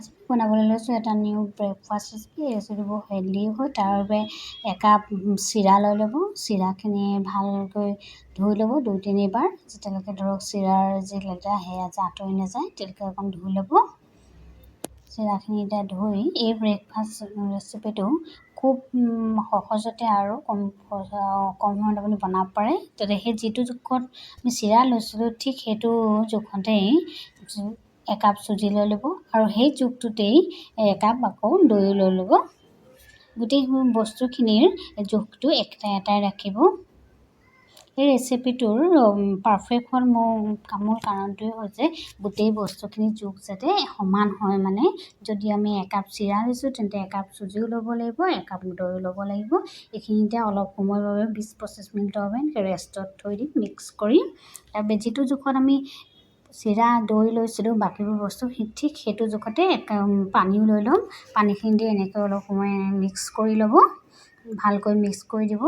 আজি বনাবলৈ লৈছোঁ এটা নিউ ব্ৰেকফাষ্ট ৰেচিপি। ৰেচিপিটো বহুত হেল্ডি হয়। তাৰ বাবে একাপ চিৰা লৈ ল'ব। চিৰাখিনি ভালকৈ ধুই ল'ব 2-3 বাৰ, যেতিয়ালৈকে ধৰক চিৰাৰ যি লেতেৰা সেয়া যে আঁতৰি নাযায় তেতিয়ালৈকে অকণ ধুই ল'ব। চিৰাখিনি এতিয়া ধুই এই ব্ৰেকফাষ্ট ৰেচিপিটো খুব সহজতে আৰু কম সময়ত আপুনি বনাব পাৰে। তেতিয়া সেই যিটো জোখত আমি চিৰা লৈছিলোঁ ঠিক সেইটো জোখতেই একাপ চুজি লৈ ল'ব আৰু সেই জোখটোতেই একাপ আকৌ দৈ লৈ ল'ব। গোটেই বস্তুখিনিৰ জোখটো এটাই ৰাখিব। এই ৰেচিপিটোৰ পাৰফেক্ট হোৱাৰ মূল কাৰণটোৱে হৈছে গোটেই বস্তুখিনিৰ জোখ যাতে সমান হয়। মানে যদি আমি একাপ চিৰা লৈছোঁ তেন্তে একাপ চুজিও ল'ব লাগিব, একাপ দৈও ল'ব লাগিব। এইখিনিতে অলপ সময়ৰ বাবে 20-25 মিনিটৰ বাবে ৰেষ্টত থৈ দিম মিক্স কৰি। তাৰ যিটো জোখত আমি চিৰা দৈ লৈছিলোঁ বাকীবোৰ বস্তু ঠিক সেইটো জোখতে পানীও লৈ ল'ম। পানীখিনি দি এনেকৈ অলপ সময় মিক্স কৰি ল'ব, ভালকৈ মিক্স কৰি দিব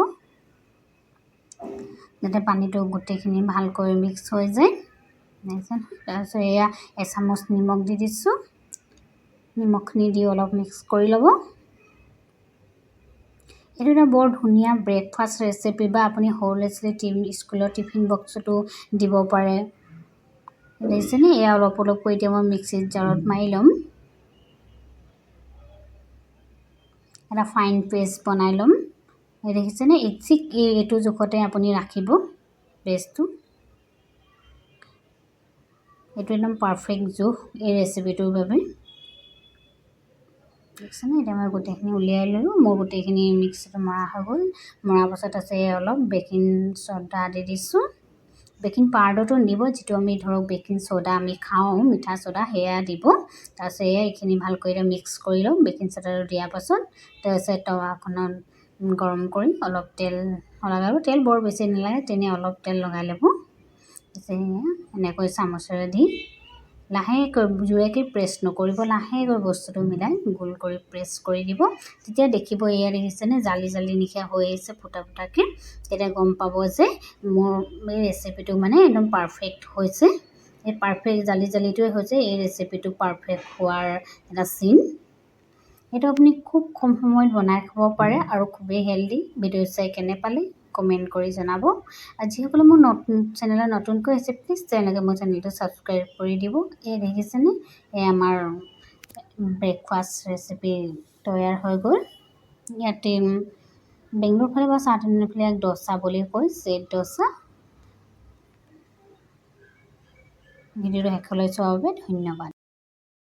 যাতে পানীটো গোটেইখিনি ভালকৈ মিক্স হৈ যায়। তাৰপিছত এয়া এচামুচ নিমখ দি দিছোঁ। নিমখখিনি দি অলপ মিক্স কৰি ল'ব। এইটো এটা বৰ ধুনীয়া ব্ৰেকফাষ্ট ৰেচিপি বা আপুনি সৰু ল'ৰা ছোৱালী স্কুলৰ টিফিন বক্সতো দিব পাৰে। দেখিছেনে? এয়া অলপ অলপকৈ এতিয়া মই মিক্সিত জাৰত মাৰি ল'ম। এটা ফাইন পেষ্ট বনাই ল'ম। দেখিছেনে? ঠিক এইটো জোখতে আপুনি ৰাখিব পেষ্টটো। এইটো একদম পাৰফেক্ট জোখ এই ৰেচিপিটোৰ বাবে। দেখিছেনে? এতিয়া মই গোটেইখিনি উলিয়াই ল'লোঁ। মোৰ গোটেইখিনি মিক্সিটো মৰা হৈ গ'ল। মৰাৰ পাছত আছে অলপ বেকিং চ'ডা দি দিছোঁ। বেকিং পাউডাৰটো নিব, যিটো আমি ধৰক বেকিং চ'ডা আমি খাওঁ মিঠা চ'ডা সেয়া দিব। তাৰপিছত এইখিনি ভালকৈ এতিয়া মিক্স কৰি ল'ম। বেকিং চ'ডাটো দিয়াৰ পাছত তাৰপিছত টাৱাখনত গৰম কৰি অলপ তেল লগাব। তেল বৰ বেছি নালাগে, তেনে অলপ তেল লগাই ল'ব। এনেকৈ চামুচেৰে দি লাহেকৈ জোৰেকৈ প্ৰেছ নকৰিব, লাহেকৈ বস্তুটো মিলাই গোল কৰি প্ৰেছ কৰি দিব। তেতিয়া দেখিব এয়া দেখিছেনে জালি জালি নিচিনা হৈ আহিছে ফুটা ফুটাকৈ। তেতিয়া গম পাব যে মোৰ এই ৰেচিপিটো মানে একদম পাৰফেক্ট হৈছে। এই পাৰফেক্ট জালি জালিটোৱে হৈছে এই ৰেচিপিটো পাৰফেক্ট হোৱাৰ এটা চিন। এইটো আপুনি খুব কম সময়ত বনাই খাব পাৰে আৰু খুবেই হেল্ডি। ভিডিঅ' চাই কেনে পালে কমেণ্ট কৰি জনাব। আৰু যিসকলে মোৰ চেনেলত নতুনকৈ আহিছে প্লিজ তেওঁলোকে মোৰ চেনেলটো ছাবস্ক্ৰাইব কৰি দিব। এই দেখিছেনে এই আমাৰ ব্ৰেকফাষ্ট ৰেচিপি তৈয়াৰ হৈ গ'ল। ইয়াতে বেংগলোৰ ফালে বা চাউথ ইণ্ডিয়ান ফালে ইয়াক ডোচা বুলি কয়, চেট ডোচা। ভিডিঅ'টো শেষলৈ চোৱাৰ বাবে ধন্যবাদ।